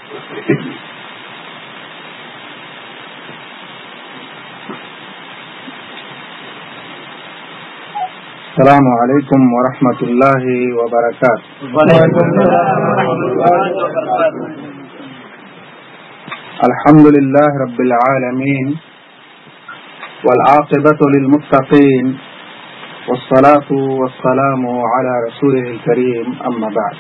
আসসালামু আলাইকুম ওয়া রাহমাতুল্লাহি ওয়া বারাকাতুহু। আলহামদুলিল্লাহি রাব্বিল আলামিন ওয়াল আকিবাতু লিল মুত্তাকিন ওয়াস সালাতু ওয়াস সালামু আলা রাসূলিল কারীম, আম্মা বা'দ।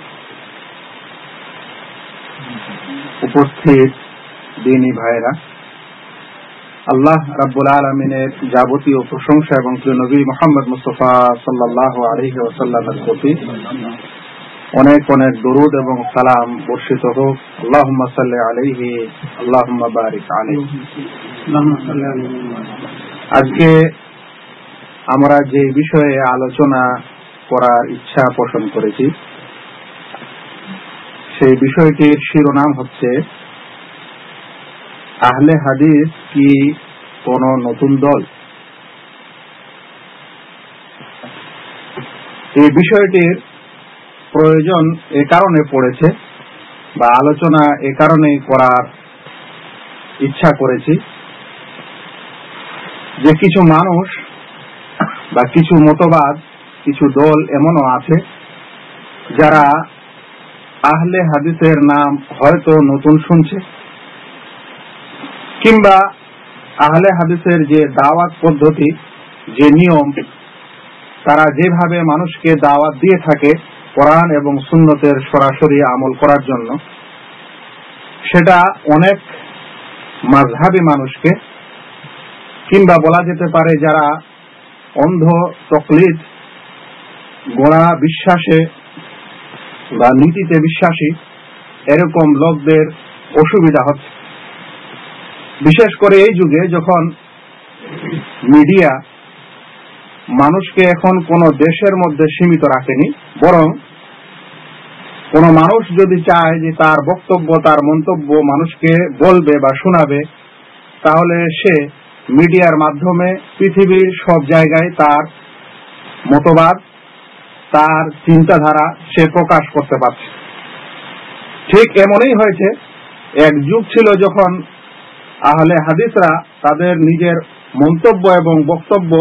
উপস্থিত দ্বীনী ভাইরা, আল্লাহ রাব্বুল আলামিনের যাবতীয় প্রশংসা এবং প্রিয় নবী মুহাম্মদ মুস্তাফা সাল্লাল্লাহু আলাইহি ওয়াসাল্লামের প্রতি অনেক অনেক দরুদ এবং সালাম বর্ষিত হোক। আল্লাহুম্মা সাল্লি আলাইহি, আল্লাহুম্মা বারিক আলাইহি। আজকে আমরা যে বিষয়ে আলোচনা করার ইচ্ছা পোষণ করেছি, সেই বিষয়টির শিরোনাম হচ্ছে আহলে হাদিস কি কোন নতুন দল? এই বিষয়টির প্রয়োজন এ কারণে পড়েছে বা আলোচনা এ কারণেই করার ইচ্ছা করেছি যে কিছু মানুষ বা কিছু মতবাদ, কিছু দল এমনও আছে যারা আহলে হাদিসের নাম হয়তো নতুন শুনছে, কিংবা আহলে হাদিসের যে দাওয়াত পদ্ধতি, যে নিয়ম, তারা যেভাবে মানুষকে দাওয়াত দিয়ে থাকে কোরআন এবং সুন্নতের সরাসরি আমল করার জন্য, সেটা অনেক মাযহাবী মানুষকে, কিংবা বলা যেতে পারে যারা অন্ধ তাকলিদ, গোড়া বিশ্বাসে বা নীতিতে বিশ্বাসী, এরকম লোকদের অসুবিধা হচ্ছে। বিশেষ করে এই যুগে যখন মিডিয়া মানুষকে এখন কোন দেশের মধ্যে সীমিত রাখেনি, বরং কোন মানুষ যদি চায় যে তার বক্তব্য, তার মন্তব্য মানুষকে বলবে বা শোনাবে, তাহলে সে মিডিয়ার মাধ্যমে পৃথিবীর সব জায়গায় তার মতবাদ, তার চিন্তাধারা সে প্রকাশ করতে পারছে। ঠিক এমনই হয়েছে। এক যুগ ছিল যখন আহলে হাদিসরা তাদের নিজের মন্তব্য এবং বক্তব্য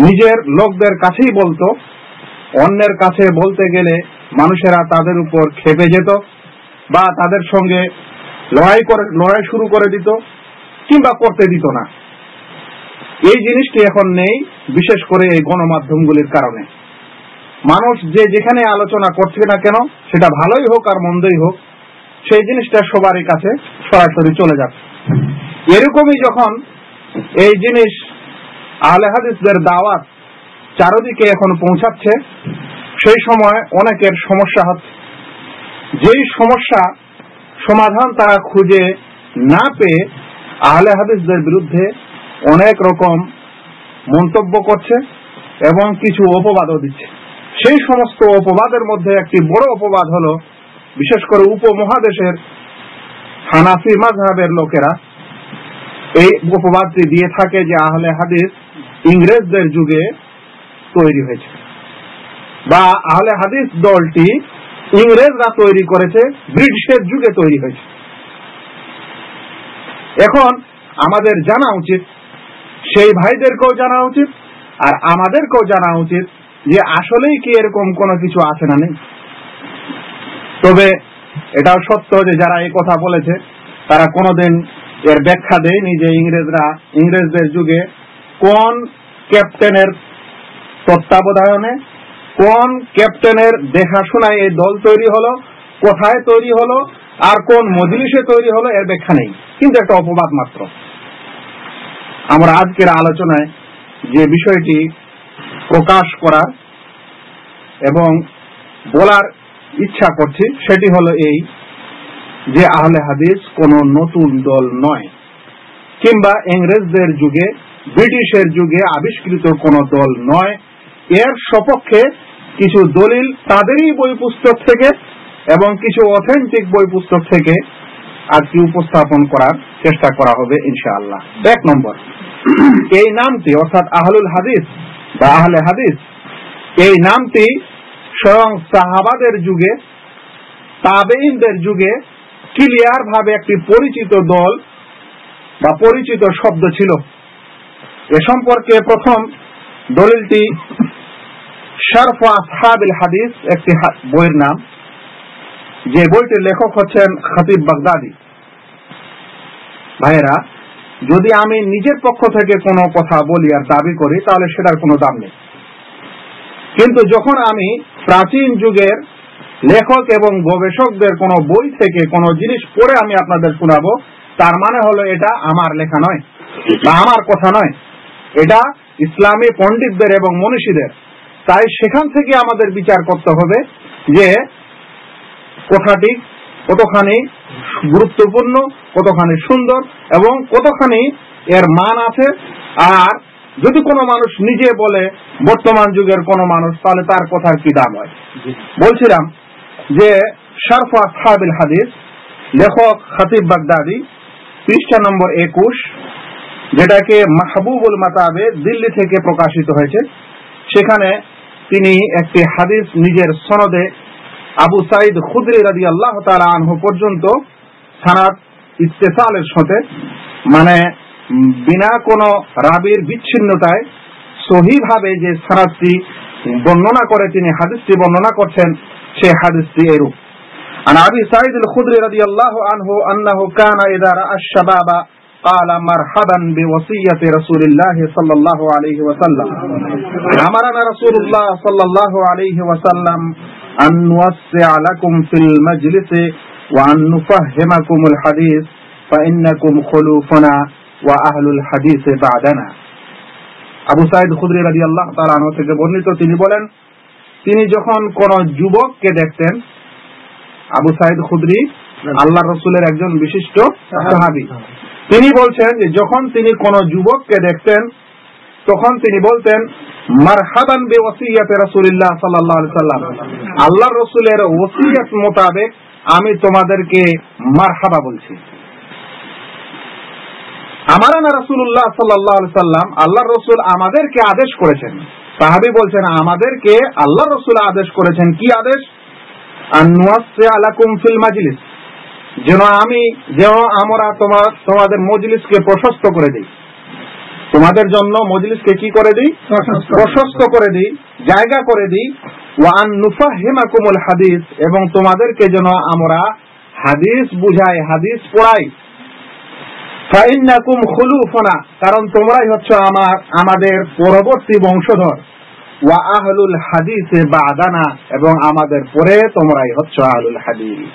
নিজের লোকদের কাছেই বলতো, অন্যের কাছে বলতে গেলে মানুষেরা তাদের উপর ক্ষেপে যেত বা তাদের সঙ্গে লড়াই শুরু করে দিত, কিংবা করতে দিত না। এই জিনিসটি এখন নেই, বিশেষ করে এই গণমাধ্যমগুলির কারণে। মানুষ যে যেখানে আলোচনা করছে না কেন, সেটা ভালোই হোক আর মন্দই হোক, সেই জিনিসটা সবারই কাছে সরাসরি চলে যাচ্ছে। এরকমই যখন এই জিনিস আহলে হাদিসদের দাওয়াত চারদিকে এখন পৌঁছাচ্ছে, সেই সময় অনেকের সমস্যা হচ্ছে। যেই সমস্যা সমাধান তারা খুঁজে না পেয়ে আহলে হাদিসদের বিরুদ্ধে অনেক রকম মন্তব্য করছে এবং কিছু অপবাদও দিচ্ছে। সেই সমস্ত অপবাদের মধ্যে একটি বড় অপবাদ হলো, বিশেষ করে উপমহাদেশের হানাফি মাযহাবের লোকেরা এই অপবাদটি দিয়ে থাকে যে আহলে হাদিস ইংরেজদের যুগে তৈরি হয়েছে, বা আহলে হাদিস দলটি ইংরেজরা তৈরি করেছে, ব্রিটিশের যুগে তৈরি হয়েছে। এখন আমাদের জানা উচিত, সেই ভাইদেরকেও জানা উচিত আর আমাদেরকেও জানা উচিত যে আসলেই কি এরকম কোনো কিছু আছে না নেই। তবে এটাও সত্য যে যারা এই কথা বলেছে তারা কোনোদিন এর ব্যাখ্যা দেয়নি যে ইংরেজদের যুগে কোন ক্যাপ্টেনের তত্ত্বাবধানে, কোন ক্যাপ্টেনের দেখাশোনায় এই দল তৈরি হলো, কোথায় তৈরি হলো আর কোন মজলিসে তৈরি হলো, এর ব্যাখ্যা নেই। কিন্তু একটা অপবাদ মাত্র। আমরা আজকের আলোচনায় যে বিষয়টি প্রকাশ করার এবং বলার ইচ্ছা করছি সেটি হলো এই যে আহলে হাদিস কোনো নতুন দল নয়, কিংবা ইংরেজদের যুগে, ব্রিটিশের যুগে আবিষ্কৃত কোনো দল নয়। এর সপক্ষে কিছু দলিল তাদেরই বই পুস্তক থেকে এবং কিছু অথেন্টিক বই পুস্তক থেকে আজকে উপস্থাপন করার চেষ্টা করা হবে ইনশাআল্লাহ। এক নম্বর, এই নামটি অর্থাৎ আহলুল হাদিস বা আহলে হাদিস, এই নামটি স্বয়ং সাহাবাদের যুগে, তাবেঈনদের যুগে ক্লিয়ার ভাবে একটি পরিচিত দল বা পরিচিত শব্দ ছিল। এ সম্পর্কে প্রথম দলিলটি শরফ আসহাবিল হাদিস, একটি বইয়ের নাম, যে বইটির লেখক হচ্ছেন খতিব বাগদাদি। ভাইয়েরা, যদি আমি নিজের পক্ষ থেকে কোনো কথা বলি আর দাবি করি তাহলে সেটার কোনো দাম নেই, কিন্তু যখন আমি প্রাচীন যুগের লেখক এবং গবেষকদের কোনো বই থেকে কোনো জিনিস পড়ে আমি আপনাদের শোনাবো, তার মানে হলো এটা আমার লেখা নয় বা আমার কথা নয়, এটা ইসলামী পণ্ডিতদের এবং মনীষীদের। তাই সেখান থেকে আমাদের বিচার করতে হবে যে কথাটি কতখানি গুরুত্বপূর্ণ, কতখানি সুন্দর এবং কতখানি এর মান আছে। আর যদি কোনো মানুষ নিজে বলে বর্তমান যুগের কোনো মানুষ, তাহলে তার কথার কি দাম হয়। বলছিলাম যে শরফ আসহাবিল হাদিস, লেখক খতিব বাগদাদি, পৃষ্ঠা নম্বর 21, যেটাকে মাহবুবুল মাতাবে দিল্লি থেকে প্রকাশিত হয়েছে। সেখানে তিনি একটি হাদিস নিজের সনদে আবু সাঈদ খুদরি রাদিয়াল্লাহু তাআলা আনহু পর্যন্ত সানাদ ইত্তেসালের সাথে, মানে বিনা কোনো রাবির বিচ্ছিন্নতায় সহিভাবে যে সানাদটি বর্ণনা করে তিনি হাদিসটি বর্ণনা করছেন, সেই হাদিসটি এরূপ: عن أبي سعيد الخدري رضي الله عنه أنه كان إذا رأى الشباب قال مرحبا بوصية رسول الله صلى الله عليه وسلم أمرنا رسول الله صلى الله عليه وسلم أن نوسع لكم في المجلس وأن نفهمكم الحديث فإنكم خلوفنا وأهل الحديث بعدنا। আবু সাঈদ খুদরি রাদিয়াল্লাহু তাআলা আনহু থেকে বর্ণিত, তিনি বলেন, তিনি যখন কোন যুবককে দেখতেন, আবু সাঈদ খুদরি আল্লাহর রাসূলের একজন বিশিষ্ট সাহাবী, তিনি বলছেন যে যখন তিনি কোন যুবককে দেখতেন তখন তিনি বলতেন, মারহাবান বিওসিয়াতি রাসূলিল্লাহ সাল্লাল্লাহু আলাইহি ওয়াসাল্লাম, আল্লাহর রাসূলের ওসিয়ত মোতাবেক আমি তোমাদেরকে মারহাবা বলছি। আমারানা রাসূলুল্লাহ সাল্লাল্লাহু আলাইহি ওয়াসাল্লাম, আল্লাহর রাসূল আমাদেরকে আদেশ করেছেন। সাহাবী বলছেন, আমাদেরকে আল্লাহর রাসূল আদেশ করেছেন। কি আদেশ? আন নুওয়াসসিআ লাকুম ফিল মাজলিস, যেন আমরা তোমাদের মজলিসকে প্রশস্ত করে দেই, তোমাদের জন্য মজলিসকে কি করে দিই? প্রশস্ত করে দিই, জায়গা করে দিই। ওয়া আন নুফাহিমাকুমুল হাদিস, এবং তোমাদেরকে যেন আমরা হাদিস বুঝাই, হাদিস পড়াই। ফাইন্নাকুম খুলুফুনা, কারণ তোমরাই হচ্ছে আমাদের পরবর্তী বংশধর। ওয়া আহলুল হাদিস বাদানা, এবং আমাদের পরে তোমরাই হচ্ছে আহলুল হাদিস।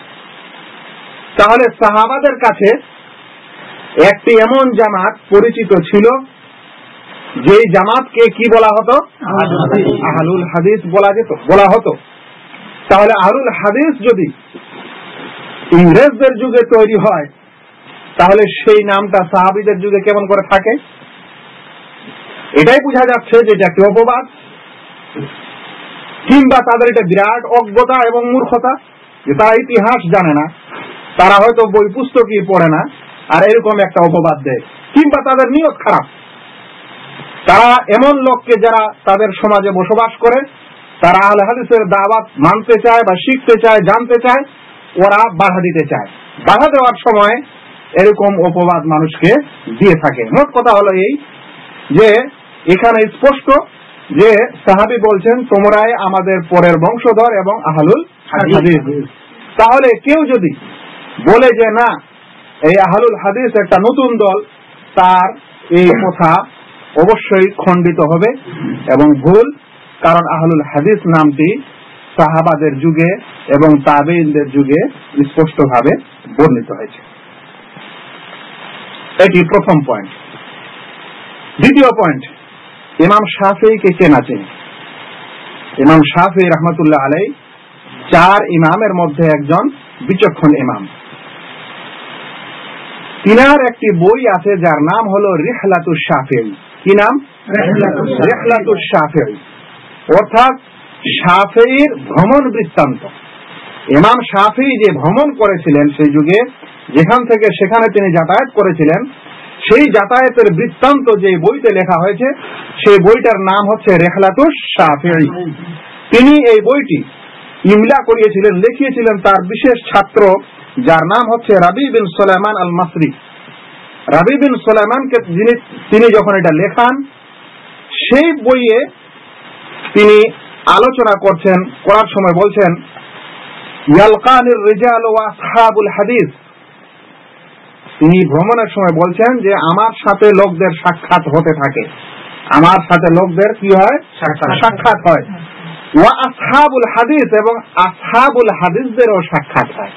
তাহলে সাহাবাদের কাছে একটি এমন জামাত পরিচিত ছিল যে জামাতকে কি বলা হতো? আহলুল হাদিস বলা হতো। তাহলে আহলুল হাদিস যদি ইংরেজদের যুগে তৈরি হয়, তাহলে সেই নামটা সাহাবীদের যুগে কেমন করে থাকে? এটাই বোঝা যাচ্ছে যে এটা একটি অপবাদ, কিংবা তাদের এটা বিরাট অজ্ঞতা এবং মূর্খতা, যে তারা ইতিহাস জানে না, তারা হয়তো বই পুস্তকই পড়ে না, আর এরকম একটা অপবাদ দেয়। কিংবা তাদের নিয়ত খারাপ, তারা এমন লোককে যারা তাদের সমাজে বসবাস করে, তারা আহলে হাদিসের দাওয়াত মানতে চায় বা শিখতে চায়, জানতে চায়, ওরা বাধা দিতে চায়। বাধা দেওয়ার সময় এরকম অপবাদ মানুষকে দিয়ে থাকে। মোট কথা হলো এই যে এখানে স্পষ্ট যে সাহাবী বলছেন, তোমরাই আমাদের পরের বংশধর এবং আহলুল হাদিস। তাহলে কেউ যদি বলে যে না, এই আহলুল হাদিস একটা নতুন দল, তার এই কথা অবশ্যই খণ্ডিত হবে এবং ভুল। কারণ আহলুল হাদিস নামটি সাহাবাদের যুগে এবং তাবেঈনদের যুগে স্পষ্টভাবে বর্ণিত হয়েছে। এটি প্রথম পয়েন্ট। দ্বিতীয় পয়েন্ট, ইমাম শাফিঈকে কে না চেনে? ইমাম শাফিঈ রাহমাতুল্লাহ আলাইহি 4 ইমামের মধ্যে একজন বিচক্ষণ ইমাম। তিনার একটি বই আছে যার নাম হলো রিহলাতুশ শাফিঈ। কি নাম? রিহলাতুশ শাফিঈ, অর্থাৎ শাফিঈর ভ্রমণ বৃত্তান্ত। ইমাম শাফিঈ যে ভ্রমণ করেছিলেন সেই যুগে, যেখান থেকে সেখানে তিনি যাতায়াত করেছিলেন, সেই যাতায়াতের বৃত্তান্ত যে বইতে লেখা হয়েছে, সেই বইটার নাম হচ্ছে রিহলাতুশ শাফিঈ। তিনি এই বইটি ইমলা করিয়েছিলেন, লিখিয়েছিলেন তার বিশেষ ছাত্র, যার নাম হচ্ছে রাবি বিন সুলাইমান আল মাসরি। রাবি বিন সুলাইমানকে তিনি যখন এটা লেখান, সেই বইয়ে তিনি আলোচনা করার সময় বলছেন, ইয়ালকানির রিজাল ওয়া আসহাবুল হাদিস। তিনি ভ্রমণের সময় বলছেন যে আমার সাথে লোকদের সাক্ষাৎ হতে থাকে, আমার সাথে লোকদের কি হয়, সাক্ষাৎ হয়। ওয়া আসহাবুল হাদিস, এবং আসহাবুল হাদিসদেরও সাক্ষাৎ হয়।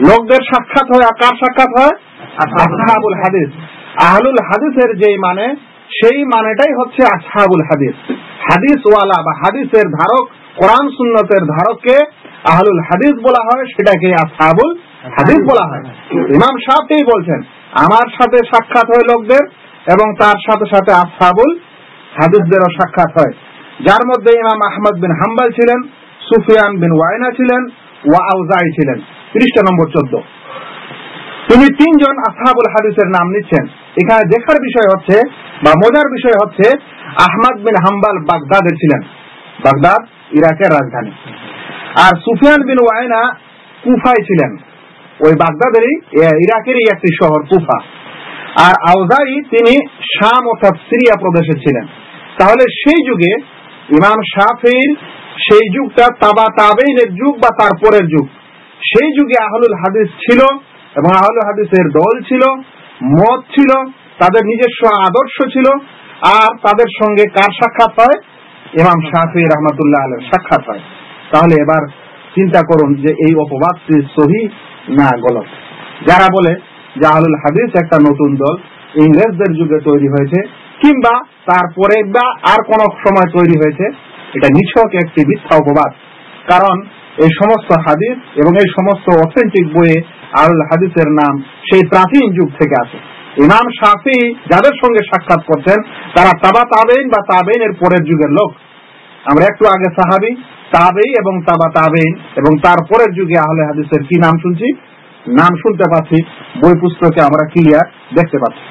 লোকদের সাক্ষাৎ হয়, আর কার সাক্ষাৎ হয়? আসহাবুল হাদিস। আহলুল হাদিসের যেই মানে, সেই মানেটাই হচ্ছে আসহাবুল হাদিস। হাদিস ওয়ালা বা হাদিসের ধারক, কোরআন সুন্নতের ধারককে আহলুল হাদিস বলা হয়, সেটাকে আসহাবুল হাদিস বলা হয়। ইমাম শাফিঈ বলছেন, আমার সাথে সাক্ষাৎ হয় লোকদের, এবং তার সাথে সাথে আসহাবুল হাদিসদেরও সাক্ষাৎ হয়, যার মধ্যে ইমাম আহমদ বিন হাম্বল ছিলেন, সুফিয়ান বিন ওয়াইনা ছিলেন, ওয়া আউজাই ছিলেন। পৃষ্ঠা নম্বর 14। তিনি তিনজন আসহাবুল হাদিসের নাম নিচ্ছেন। এখানে দেখার বিষয় হচ্ছে, বা মজার বিষয় হচ্ছে, আহমদ বিন হাম্বল বাগদাদের ছিলেন, বাগদাদ ইরাকের রাজধানী, আর সুফিয়ান বিন ওয়াইনা কুফায় ছিলেন, ওই বাগদাদেরই, ইরাকেরই একটি শহর কুফা। আর আউজাই তিনি শাম অর্থাৎ সিরিয়া প্রদেশে ছিলেন। তাহলে সেই যুগে ইমাম শাফিঈর সেই যুগটা তাবা তাবেইনের যুগ বা তারপরের যুগ। সেই যুগে আহলুল হাদিস ছিল, এবং আহলুল হাদিসের দল ছিল, মত ছিল, তাদের নিজস্ব আদর্শ ছিল। আর তাদের সঙ্গে কার সাক্ষাৎ হয়? ইমাম শাফিঈ রাহমাতুল্লাহ আলাইহির সাক্ষাৎ হয়। তাহলে এবার চিন্তা করুন যে এই অপবাদটি সহিহ না গলত। যারা বলে যে আহলুল হাদিস একটা নতুন দল, ইংরেজদের যুগে তৈরি হয়েছে, কিংবা তারপরে বা আর কোন সময় তৈরি হয়েছে, এটা নিছক একটি মিথ্যা অপবাদ। কারণ এই সমস্ত হাদিস এবং এই সমস্ত অথেন্টিক বইয়ে আহলুল হাদিসের নাম সেই প্রাচীন যুগ থেকে আছে। ইমাম শাফিঈ যাদের সঙ্গে সাক্ষাৎ করতেন, তারা তাবা তাবেইন বা তাবেইনের পরের যুগের লোক। আমরা একটু আগে সাহাবী, তাবেই এবং তাবা তাবেইন এবং তারপরের যুগে আহলে হাদিসের কি নাম শুনছি, নাম শুনতে পাচ্ছি, বই পুস্তকে আমরা ক্লিয়ার দেখতে পাচ্ছি।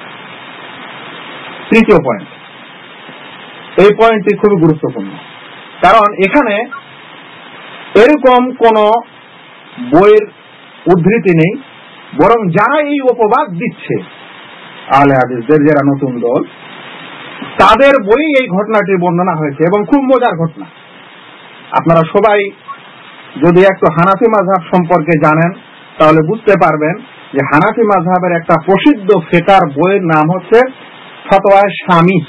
তৃতীয় পয়েন্ট, এই পয়েন্টটি খুবই গুরুত্বপূর্ণ, কারণ এখানে এরকম কোন বইয়ের উদ্ধৃতি নেই, বরং যারা এই অপবাদ দিচ্ছে আহলে হাদিসদের, যারা নতুন দল, তাদের বই এই ঘটনাটি বর্ণনা হয়েছে, এবং খুব মজার ঘটনা। আপনারা সবাই যদি একটু হানাফি মাযহাব সম্পর্কে জানেন, তাহলে বুঝতে পারবেন যে হানাফি মাযহাবের একটা প্রসিদ্ধ ফিকহ বইয়ের নাম হচ্ছে ফতোয়ায়ে শামী।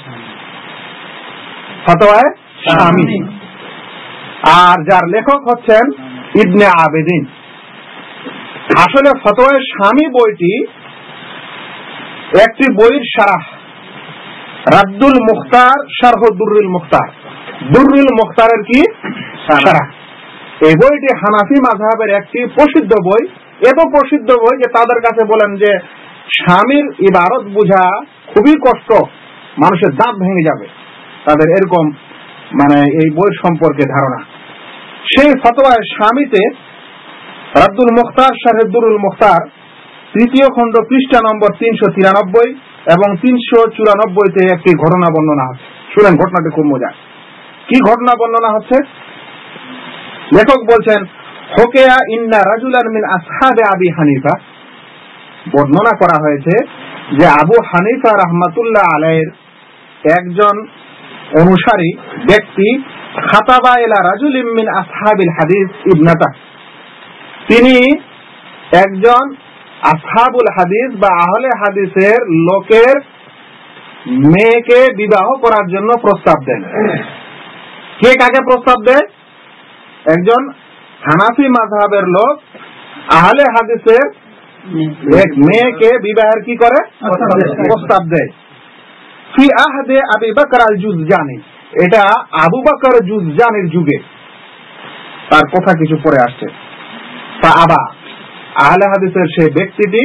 ফতোয়ায়ে শামী, আর যার লেখক হচ্ছেন ইবনে আবেদিন। আসলে ফতোয়ায়ে শামী বইটি একটি বইয়ের শারাহ, রাদ্দুল মুখতার শারহ দুররুল মুখতার। দুররুল মুখতারের কি শারাহ। এই বইটি হানাফি মাযহাবের একটি প্রসিদ্ধ বই, এত প্রসিদ্ধ বই যে তাদের কাছে বলেন যে স্বামীর ইবারত বোঝা খুবই কষ্ট, মানুষের দাঁত ভেঙে যাবে, তাদের এরকম মানে এই বই সম্পর্কে ধারণা। সেই ফতোয়ায়ে শামীতে রাদ্দুল মুখতার শারহ দুররুল মুখতার তৃতীয় খণ্ড পৃষ্ঠা নম্বর 393 এবং 394-তে একটি ঘটনা বর্ণনা হচ্ছে। শুনেন, ঘটনাটি খুব মজার। কি ঘটনা বর্ণনা হচ্ছে? লেখক বলছেন, হুকিয়া ইন্না রাজুলান মিন আসহাবে আবি হানিফা, বর্ণনা করা হয়েছে যে আবু হানিফা রাহমাতুল্লাহ আলাইহির একজন অনুসারী ব্যক্তি খাতাবা ইলা রাজুলিন মিন আসহাবিল হাদিস ইবনাতা, তিনি একজন আসহাবুল হাদিস বা আহলে হাদিসের লোকের মেয়েকে বিবাহ করার জন্য প্রস্তাব দেন। কে কাকে প্রস্তাব দেয়? একজন হানাফি মাযহাবের লোক আহলে হাদিসের এক মেয়েকে বিবাহের কি করে? প্রস্তাব দেয়। ফি আহদে আবি বকর আল জুজজানি, এটা আবু বকর জুজজানির যুগে, তার কথা কিছু পরে আসছে। তা আবা, আহলে হাদিসের সেই ব্যক্তিটি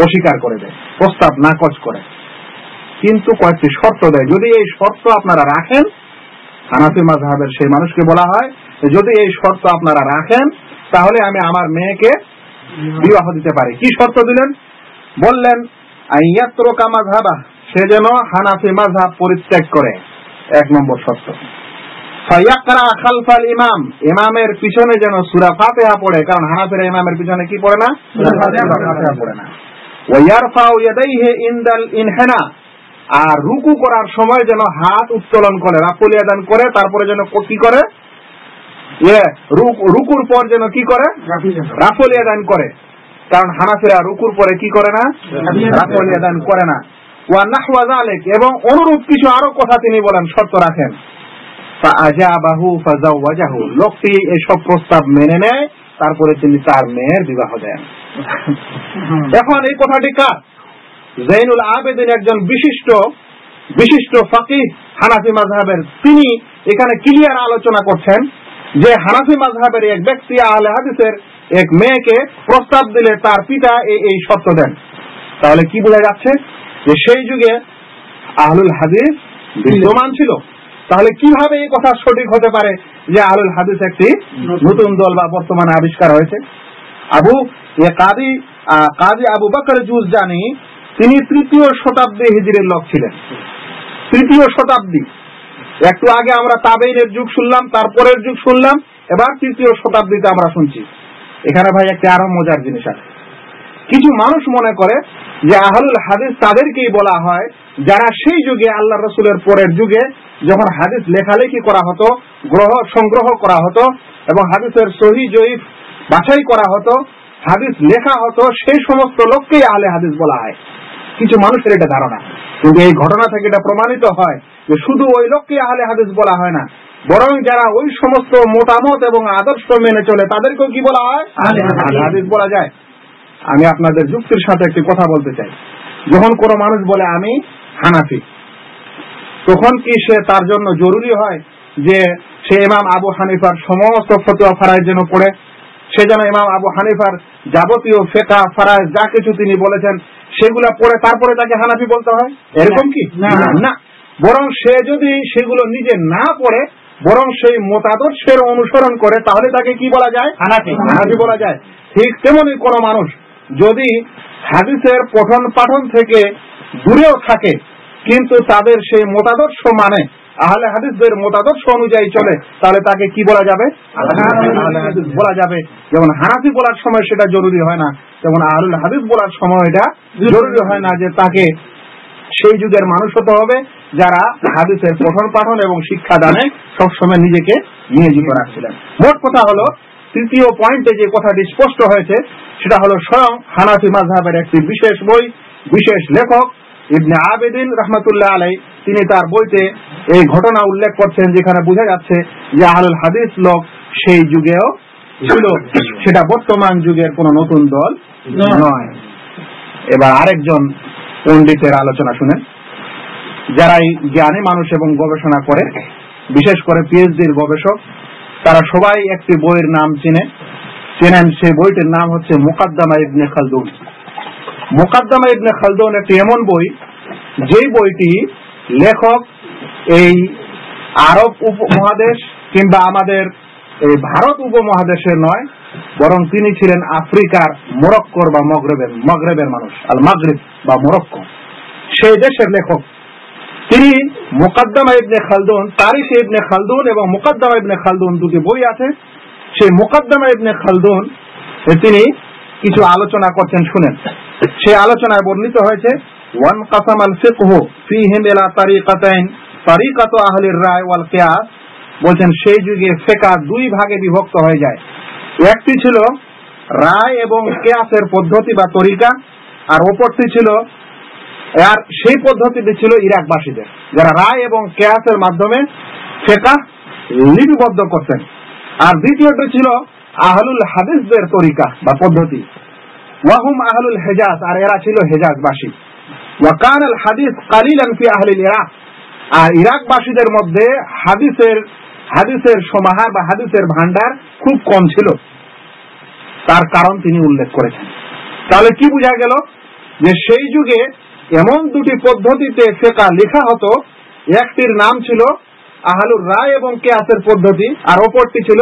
অস্বীকার করে দেয়, প্রস্তাব নাকচ করে, কিন্তু কয়েকটি শর্ত দেয়। যদি এই শর্ত আপনারা রাখেন, হানাফি মাযহাবের সেই মানুষকে বলা হয় যদি এই শর্ত আপনারা রাখেন, তাহলে আমি আমার মেয়েকে বিবাহ দিতে পারি। কি শর্ত দিলেন? বললেন আইয়াতরুকা মাযহাবা, সে যেন হানাফি মাযহাব পরিত্যাগ করে, 1 নম্বর শর্ত। ফায়াকরা খালফাল ইমাম, ইমামের পিছনে যেন সূরা ফাতিহা পড়ে, কারণ হানাফিরা ইমামের পিছনে কি পড়ে না? সূরা ফাতিহা পড়ে না। ওয়া ইয়ারফাউ ইয়াদাইহি ইনদাল ইনহিনা, আর রুকু করার সময় যেন হাত উত্তোলন করে, রাফুল ইয়াদান করে, তারপরে যেন কি করে, রুকুর পর যেন কি করে, রাফুল ইয়াদান করে, কারণ হানাফিরা রুকুর পরে কি করে না? রাফুল ইয়াদান করে না। ওয়া নাহওয়া যালিক, এবং অনুরূপ কিছু আরো কথা তিনি বলেন, শর্ত রাখেন। ফাআজাবাহু ফাজাওয়াজাহু, লোকটি এসব প্রস্তাব মেনে নেয়, তারপরে তিনি তার মেয়ের বিবাহ দেন। এখন এই কথাটি কার? যাইনুল আবেদিন, একজন বিশিষ্ট ফাকিহ হানাফি মাযহাবের, তিনি এখানে ক্লিয়ার আলোচনা করছেন যে হানাফি মাযহাবের এক ব্যক্তি আহলে হাদিসের এক মেয়েকে প্রস্তাব দিলে তার পিতা এই শর্ত দেন। তাহলে কি বোঝা যাচ্ছে? যে সেই যুগে আহলুল হাদিস বিদ্যমান ছিল। তাহলে কিভাবে এই কথা সঠিক হতে পারে যে আহলুল হাদিস একটি নতুন দল বা বর্তমানে আবিষ্কার হয়েছে? কাজী আবু বকর জুজজানি, তিনি 3য় শতাব্দী হিজরির লোক ছিলেন। 3য় শতাব্দী, একটু আগে আমরা তাবেঈনের যুগ শুনলাম, তারপরের যুগ শুনলাম, এবার 3য় শতাব্দীতে আমরা শুনছি। এখানে ভাই একটা আরো মজার জিনিস আছে। কিছু মানুষ মনে করে যে আহলুল হাদিস তাদেরকেই বলা হয় যারা সেই যুগে আল্লাহ রাসূলের পরের যুগে যখন হাদিস লেখালেখি করা হতো, সংগ্রহ করা হতো এবং হাদিসের সহিহ জয়ীফ বাছাই করা হতো, হাদিস লেখা হতো, সেই সমস্ত লোককেই আহলে হাদিস বলা হয়। কিছু মানুষের এটা ধারণা, কিন্তু এই ঘটনা থেকে এটা প্রমাণিত হয় যে শুধু ওই লোককে আহলে হাদিস বলা হয় না, বরং যারা ওই সমস্ত মতামত এবং আদর্শ মেনে চলে তাদেরকেও কি বলা হয়? আহলে হাদিস বলা যায়। আমি আপনাদের যুক্তির সাথে একটি কথা বলতে চাই। যখন কোনো মানুষ বলে আমি হানাফি, তখন কি সে তার জন্য জরুরি হয় যে সে ইমাম আবু হানিফার সমস্ত ফতোয়া ফারায়েজ যেন পড়ে, সে যেন ইমাম আবু হানিফার যাবতীয় ফিকহ ফারায়েজ যা কিছু তিনি বলেছেন সেগুলা পড়ে তারপরে তাকে হানাফি বলতে হয়? এরকম কি? না। বরং সে যদি সেগুলো নিজে না পড়ে, বরং সেই মতাদর্শের অনুসরণ করে, তাহলে তাকে কি বলা যায়? হানাফি বলা যায়। ঠিক তেমনি কোন মানুষ যদি হাদিসের পঠন পাঠন থেকে দূরেও থাকে, কিন্তু তাদের সেই মতাদর্শ মানে আহলে হাদিসদের মতাদর্শ অনুযায়ী চলে, তাহলে তাকে কি বলা যাবে? আহলে হাদিস বলা যাবে। যেমন হানাফি বলার সময় সেটা জরুরি হয় না, যেমন আহলুল হাদিস বলার সময় এটা জরুরি হয় না যে তাকে সেই যুগের মানুষ হতে হবে যারা হাদিসের পঠন পাঠন এবং শিক্ষা দানে সবসময় নিজেকে নিয়োজিত রাখছিলেন। মোট কথা হলো, 3য় পয়েন্টে যে কথাটি স্পষ্ট হয়েছে সেটা হলো স্বয়ং হানাফি মাযহাবের একটি বিশেষ বই, বিশেষ লেখক ইবনে আবেদিন রাহমাতুল্লাহ আলাইহি, তিনি তার বইতে এই ঘটনা উল্লেখ করছেন, যেখানে বোঝা যাচ্ছে যে আহলুল হাদিস লোক সেই যুগেও ছিল, সেটা বর্তমান যুগের কোন নতুন দল নয়। এবার আরেকজন পণ্ডিতের আলোচনা শুনেন। যারাই জ্ঞানী মানুষ এবং গবেষণা করে, বিশেষ করে পিএইচডির গবেষক, তারা সবাই একটি বইয়ের নাম চেনেন। সেই বইটির নাম হচ্ছে মুকাদ্দামা ইবনে খালদুন। মুকাদ্দামা ইবনে খালদুন একটি এমন বই, যেই বইটি লেখক এই আরব উপমহাদেশ কিংবা আমাদের এই ভারত উপমহাদেশের নয়, বরং তিনি ছিলেন আফ্রিকার মরক্কোর বা মগরেবের মানুষ, আল মাগরিব বা মরক্কো, সেই দেশের লেখক। তিনি মুকাদ্দামা ইবনে খালদুন, তারিখ ইবনে খালদুন এবং মুকাদ্দামা ইবনে খালদুন দুটি বই আছে। সেই মুকাদ্দামা ইবনে খালদুন তিনি কিছু আলোচনা করছেন, শুনেন। সেই আলোচনায় বর্ণিত হয়েছে, ওয়ান কাসামাল ফিকহু ফীহিম ইলা তারিকাতাইন, তারিকাতু আহলির রায় ওয়াল কিয়াস। বলছেন সেই যুগে ফিকহ 2 ভাগে বিভক্ত হয়ে যায়। একটি ছিল রায় এবং কিয়াসের পদ্ধতি বা তরিকা, আর অপরটি ছিল, আর সেই পদ্ধতিটি ছিল ইরাকবাসীদের, যারা রায় এবং কিয়াসের মাধ্যমে ফিকহ লিপিবদ্ধ করতেন। আর দ্বিতীয়টি ছিল আহলুল হাদিসদের তরিকা বা পদ্ধতি, ওয়াহুম আহলুল হিজাজ, আর এরা ছিল হিজাজবাসী। ওয়া কানাল হাদিস কালিলান ফি আহলিল ইরাক, আর ইরাকবাসীদের মধ্যে হাদিসের সমাহার বা হাদিসের ভান্ডার খুব কম ছিল। তার কারণ তিনি উল্লেখ করেছেন। তাহলে কি বোঝা গেল? যে সেই যুগে এমন দুটি পদ্ধতিতে ফিকহ লেখা হতো, একটির নাম ছিল আহলুর রায় এবং কিয়াসের পদ্ধতি, আর অপরটি ছিল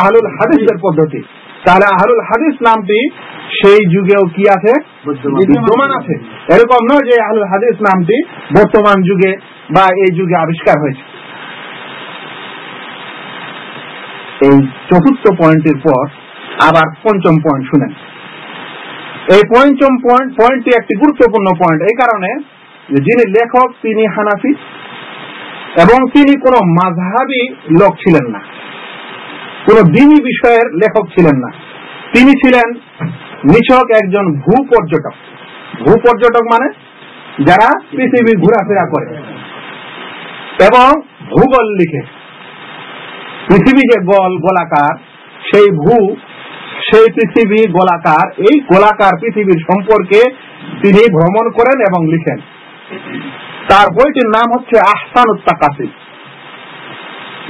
আহলুল হাদিসের পদ্ধতি। তাহলে আহলুল হাদিস নামটি সেই যুগেও কি আছে? বিদ্যমান আছে। এরকম নয় যে আহলুল হাদিস নামটি বর্তমান যুগে বা এই যুগে আবিষ্কার হয়েছে। এই চতুর্থ পয়েন্টের পর আবার পঞ্চম পয়েন্ট শুনেন। এই পঞ্চম পয়েন্টটি একটি গুরুত্বপূর্ণ পয়েন্ট এই কারণে যে যিনি লেখক তিনি হানাফি এবং তিনি কোন মাযহাবী লোক ছিলেন না, কোন দ্বীনি বিষয়ের লেখক ছিলেন না। তিনি ছিলেন নিছক একজন ভূপর্যটক। ভূপর্যটক মানে যারা পৃথিবী ঘোরাফেরা করে এবং ভূগোল লিখে। পৃথিবী যে গোলাকার, সেই পৃথিবী গোলাকার, এই গোলাকার পৃথিবীর সম্পর্কে তিনি ভ্রমণ করেন এবং লিখেন। তার বইটির নাম হচ্ছে আহসানুত তাকাসিম।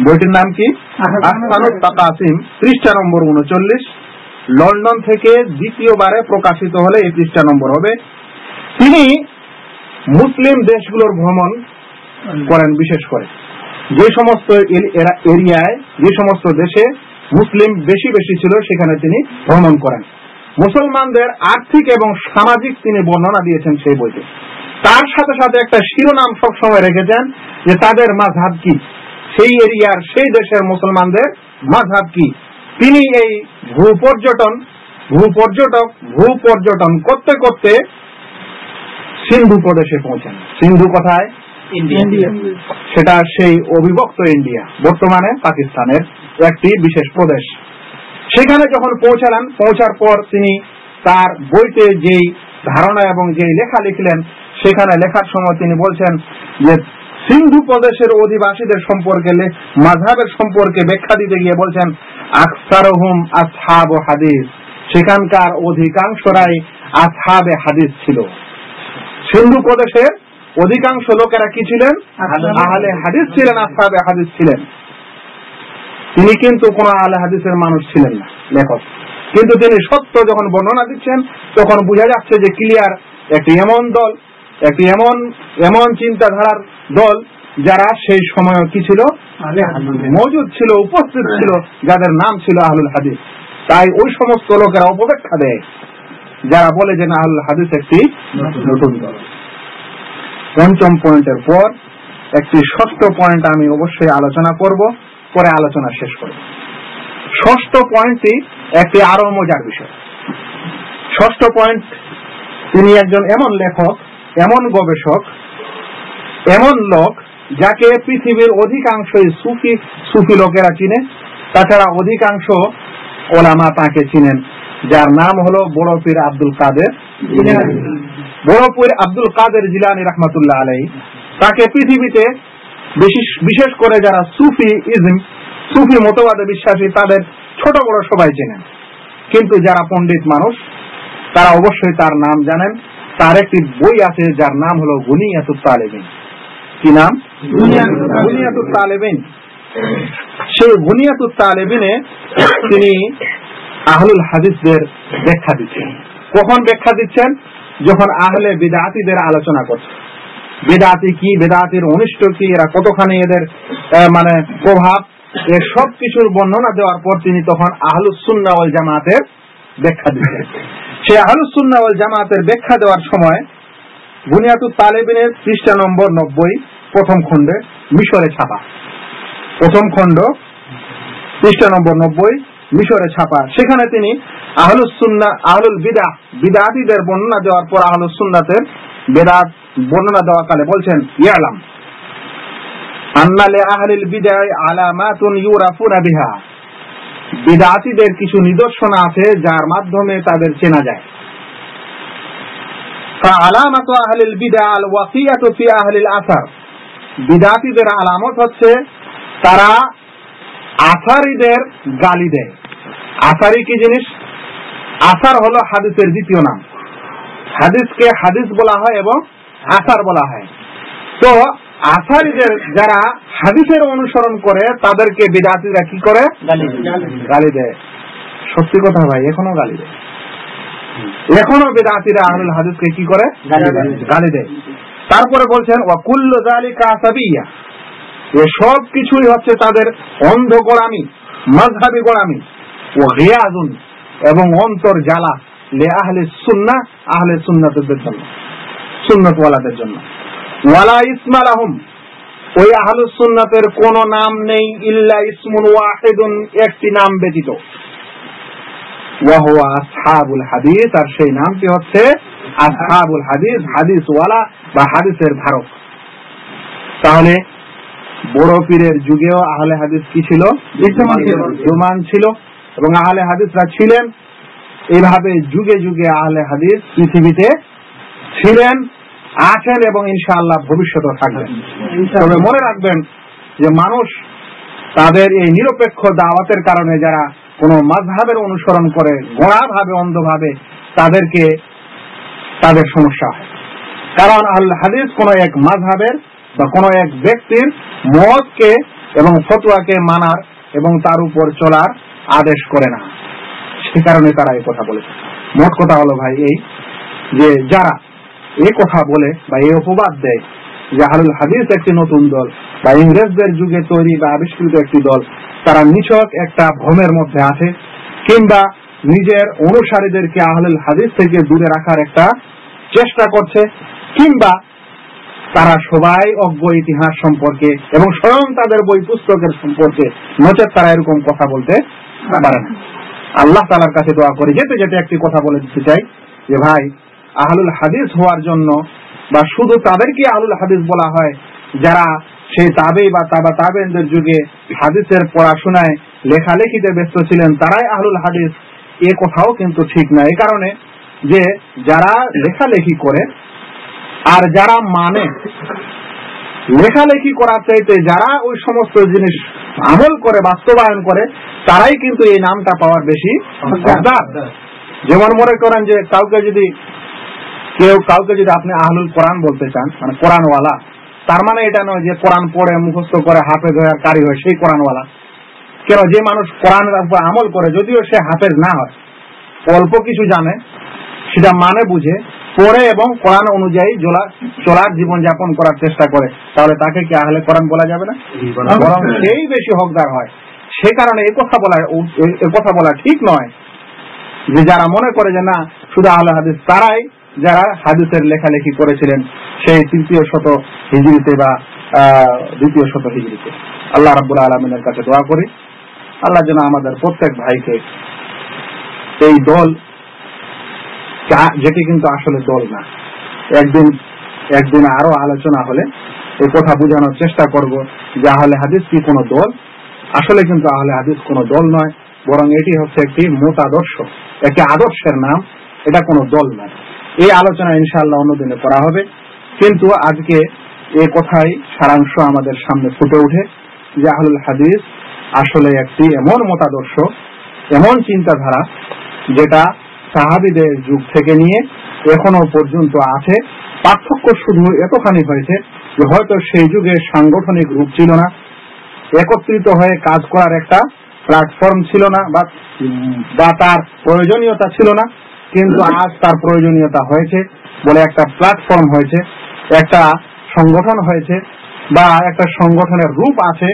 বইটির নাম কি? আহসানুত তাকাসিম। পৃষ্ঠা নম্বর 39। লন্ডন থেকে দ্বিতীয়বারে প্রকাশিত হলে এই পৃষ্ঠা নম্বর হবে। তিনি মুসলিম দেশগুলোর ভ্রমণ করেন, বিশেষ করে যে সমস্ত এরিয়ায়, যে সমস্ত দেশে মুসলিম বেশি বেশি ছিল সেখানে তিনি ভ্রমণ করেন। মুসলমানদের আর্থিক এবং সামাজিক তিনি বর্ণনা দিয়েছেন সেই বইতে। তার সাথে সাথে একটা শিরোনাম সবসময় রেখেছেন যে তাদের মাযহাব কি, সেই এরিয়ার সেই দেশের মুসলমানদের মাযহাব কি। তিনি এই ভূপর্যটন করতে করতে সিন্ধু প্রদেশে পৌঁছেন। সিন্ধু কোথায়? ইন্ডিয়া। সেটা সেই অবিভক্ত ইন্ডিয়া, বর্তমানে পাকিস্তানের একটি বিশেষ প্রদেশ। সেখানে যখন পৌঁছার পর তিনি তার বইতে যেই ধারণা এবং যেই লেখা লিখলেন, সেখানে লেখার সময় তিনি বলছেন যে সিন্ধু প্রদেশের অধিবাসীদের সম্পর্কে, মাযহাবের সম্পর্কে ব্যাখ্যা দিতে গিয়ে বলছেন আকসারুহুম আসহাবু হাদিস। সেখানকার অধিকাংশরাই আসহাবে হাদিস ছিল। সিন্ধু প্রদেশের অধিকাংশ লোকেরা কি ছিলেন? আহলে হাদিস ছিলেন, আসহাবে হাদিস ছিলেন। তিনি কিন্তু কোন আহলে হাদিসের মানুষ ছিলেন না, লেখক। কিন্তু তিনি সত্য যখন বর্ণনা দিচ্ছেন তখন বোঝা যাচ্ছে যে ক্লিয়ার একটি এমন দল, একটি এমন চিন্তাধারার দল যারা সেই সময় কি ছিল? মজুদ ছিল, উপস্থিত ছিল, যাদের নাম ছিল আহলুল হাদিস। তাই ওই সমস্ত লোকেরা অপব্যাখ্যা দেয় যারা বলে যে না, আহলুল হাদিস একটি নতুন দল। পঞ্চম পয়েন্টের পর একটি ষষ্ঠ পয়েন্ট আমি অবশ্যই আলোচনা করব, পরে আলোচনা শেষ করব। ষষ্ঠ পয়েন্টটি একটি আরো মজার বিষয়। ষষ্ঠ পয়েন্ট, তিনি একজন এমন লেখক, এমন গবেষক, এমন লোক যাকে পৃথিবীর অধিকাংশই সুফি লোকেরা চিনে। তাছাড়া অধিকাংশ ওলামা তাকে চিনেন, যার নাম হলো বড় পীর আব্দুল কাদের জিলানী। বড় পীর আব্দুল কাদের জিলানী রাহমাতুল্লাহ আলাইহি, তাকে পৃথিবীতে বিশেষ করে যারা সুফি মতবাদে বিশ্বাসী তাদের ছোট বড় সবাই চেনেন। কিন্তু যারা পণ্ডিত মানুষ তারা অবশ্যই তার নাম জানেন। তার একটি বই আছে যার নাম হলো গুনিয়াতুত তালেবিন। কি নাম? গুনিয়াতুত তালেবিন। সেই গুনিয়াতুত তালেবিনে তিনি আহলুল হাদিসদের ব্যাখ্যা দিচ্ছেন। কখন ব্যাখ্যা দিচ্ছেন? যখন আহলে বিদআতীদের আলোচনা করছেন। বিদআতী কি, বিদআতীর অনিষ্ট কি, এরা কতখানি এদের প্রভাব, এর সব কিছুর বর্ণনা দেওয়ার পর তিনি তখন আহলুস সুন্নাহ ওয়াল জামাতের ব্যাখ্যা দিচ্ছেন। সেই আহলুস সুন্নাহ ওয়াল জামাতের ব্যাখ্যা দেওয়ার সময় বুনিয়াতুত তালেবিনের পৃষ্ঠা নম্বর 90, প্রথম খণ্ডে, মিশরে ছাপা। প্রথম খণ্ড, পৃষ্ঠা নম্বর 90, মিশরে ছাপা। সেখানে তিনি আহলুস সুন্নাহ, আহলুল বিদআতীদের বর্ণনা দেওয়ার পর আহলুস সুন্নাতের বেদাত বর্ণনা দেওয়া কালে বলছেন ইয়ালাম আন্না লি আহলিল বিদআ আলামাতুন ইউরাফুনা বিহা। বিদআতীদের কিছু নিদর্শন আছে যার মাধ্যমে তাদের চেনা যায়। ফাআলামাতু আহলিল বিদআ আল ওয়াকিয়াতু ফি আহলিল আসার। বিদআতীদের আলামত হচ্ছে তারা আসারীদের গালি দেয়। আসারি কি জিনিস? আসার হলো হাদিসের দ্বিতীয় নাম। হাদিসকে হাদিস বলা হয় এবং আসার বলা হয়। তো আসারীদের যারা হাদিসের অনুসরণ করে তাদেরকে বিদআতীরা কি করে? গালি দেয়। সত্যি কথা ভাই, এখনো গালি দেয়। এখনো বিদআতীরা আহলুল হাদিসকে কি করে? গালি দেয়। তারপরে বলছেন ওয়া কুল্লু যালিকা আসাবিয়্যা। এসব কিছুই হচ্ছে তাদের অন্ধ গোলামি, মাযহাবী গোলামি। ওয়া গিয়াযুন, এবং অন্তর জ্বালা, লি আহলে সুন্নাহ, আহলে সুন্নাতের জন্য, সুন্নাতওয়ালাদের জন্য। ওয়ালা ইসমা লাহুম ওই আহলুস সুন্নাতের কোন নাম নেই ইল্লা ইসমুন ওয়াহিদুন, একটি নাম ব্যতীত, ওয়া হুয়া আসহাবুল হাদিস, আর সেই নামটি হচ্ছে আসহাবুল হাদিস, হাদিসওয়ালা বা হাদিসের ধারক। তাহলে বড় পীরের যুগেও আহলে হাদিস কি ছিল? বিদ্যমান ছিল, এবং আহলে হাদিসরা ছিলেন। এইভাবে যুগে যুগে আহলে হাদিস পৃথিবীতে ছিলেন, আছেন, এবং ইনশাআল্লাহ ভবিষ্যতেও থাকবেন। তবে মনে রাখবেন যে মানুষ তাদের এই নিরপেক্ষ দাওয়াতের কারণে যারা কোন মাযহাবের অনুসরণ করে গোড়াভাবে অন্ধভাবে, তাদের সমস্যা হয়। কারণ আহলে হাদিস কোন এক মাযহাবের বা কোন এক ব্যক্তির মতকে এবং ফতোয়াকে মানার এবং তার উপর চলার আদেশ করে না, সে কারণে তারা এই কথা বলেছে। মোট কথা হলো ভাই এই, যে যারা এই কথা বলে বা এই অপবাদ দেয় যে আহলুল হাদিস একটি নতুন দল বা ইংরেজদের যুগে তৈরি বা আবিষ্কৃত একটি দল, তারা নিছক একটা ভ্রমের মধ্যে আছে, কিংবা নিজের অনুসারীদেরকে আহলুল হাদিস থেকে দূরে রাখার একটা চেষ্টা করছে, কিংবা তারা সবাই অজ্ঞ ইতিহাস সম্পর্কে এবং স্বয়ং তাদের বই পুস্তকের সম্পর্কে, নচেত তারা এরকম কথা বলতে পারে না। আল্লাহ তাআলার কাছে দোয়া করে যেতে যেতে একটি কথা বলে দিতে চাই যে ভাই, আহলুল হাদিস হওয়ার জন্য বা শুধু তাদেরকে আহলুল হাদিস বলা হয় যারা সেই তাবেঈ বা তাবা তাবেঈনদের যুগে হাদিসের পড়াশোনায় লেখালেখিতে ব্যস্ত ছিলেন, তারাই আহলুল হাদিস, এ কথাও কিন্তু ঠিক না। এই কারণে যে যারা লেখালেখি করে আর যারা মানে, লেখালেখি করার চাইতে যারা ওই সমস্ত জিনিস আমল করে বাস্তবায়ন করে, তারাই কিন্তু এই নামটা পাওয়ার বেশি হকদার। যেমন মনে করেন যে কাউকে যদি আপনি আহলুল কোরআন বলতে চান, মানে কোরআনওয়ালা, তার মানে এটা নয় যে কোরআন পড়ে মুখস্থ করে হাফেজ হয় আর কারি হয় সেই কোরআনওয়ালা। কেন? যে মানুষ কোরআনের উপর আমল করে, যদিও সে হাফেজ না হয়, অল্প কিছু জানে, সেটা মানে বুঝে পড়ে এবং কোরআন অনুযায়ী চলার জীবন যাপন করার চেষ্টা করে, তাহলে তাকে কি আহলে কোরআন বলা যাবে না? বরং সেই বেশি হকদার হয়। সে কারণে এই কথা বলা ঠিক নয় যে যারা মনে করে যে না শুধু আহলে হাদিস তারাই যারা হাদিসের লেখালেখি করেছিলেন সেই 3য় শত হিজরিতে বা 2য় শত হিজরিতে। আল্লাহ রাব্বুল আলামিনের কাছে দোয়া করি আল্লাহ যেন আমাদের প্রত্যেক ভাইকে এই দল, যেটি কিন্তু আসলে দল না, একদিন আরো আলোচনা হলে এই কথা বোঝানোর চেষ্টা করব যে আহলে হাদিস কি কোনো দল? আসলে কিন্তু আহলে হাদিস কোনো দল নয়, বরং এটি হচ্ছে একটি মতাদর্শ, একটি আদর্শের নাম, এটা কোনো দল নয়। এই আলোচনা ইনশাআল্লাহ অন্যদিনে করা হবে, কিন্তু আজকে এই কথাই সারাংশ আমাদের সামনে ফুটে ওঠে যে আহলুল হাদিস আসলে একটি এমন মতাদর্শ, এমন চিন্তাধারা যেটা সাহাবীদের যুগ থেকে নিয়ে এখনো পর্যন্ত আছে। পার্থক্য শুধু এতখানি হয়েছে যে হয়তো সেই যুগে সাংগঠনিক রূপ ছিল না, একত্রিত হয়ে কাজ করার একটা প্ল্যাটফর্ম ছিল না, বা তার প্রয়োজনীয়তা ছিল না, কিন্তু আজ তার প্রয়োজনীয়তা হয়েছে বলে একটা প্ল্যাটফর্ম হয়েছে, একটা সংগঠন হয়েছে, বা একটা সংগঠনের রূপ আছে।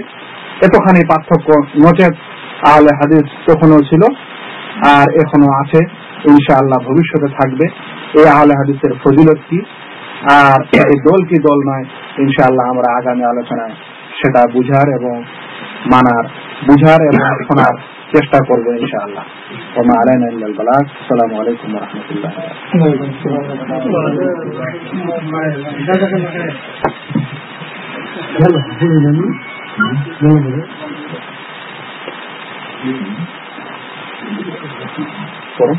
এতখানি পার্থক্য, নচেত আহলে হাদিস তখনও ছিল আর এখনো আছে, ইনশাআল্লাহ ভবিষ্যতে থাকবে। এই আহলে হাদিসের ফজিলত কি আর এই দল কি দল নয়, ইনশাআল্লাহ আমরা আগামী আলোচনায় সেটা বুঝার এবং শোনার চেষ্টা করবো ইনশাআল্লাহ। ওমা আলাইনা ইল্লাল বালাগ। আসসালামু আলাইকুম ওয়া রাহমাতুল্লাহ। করো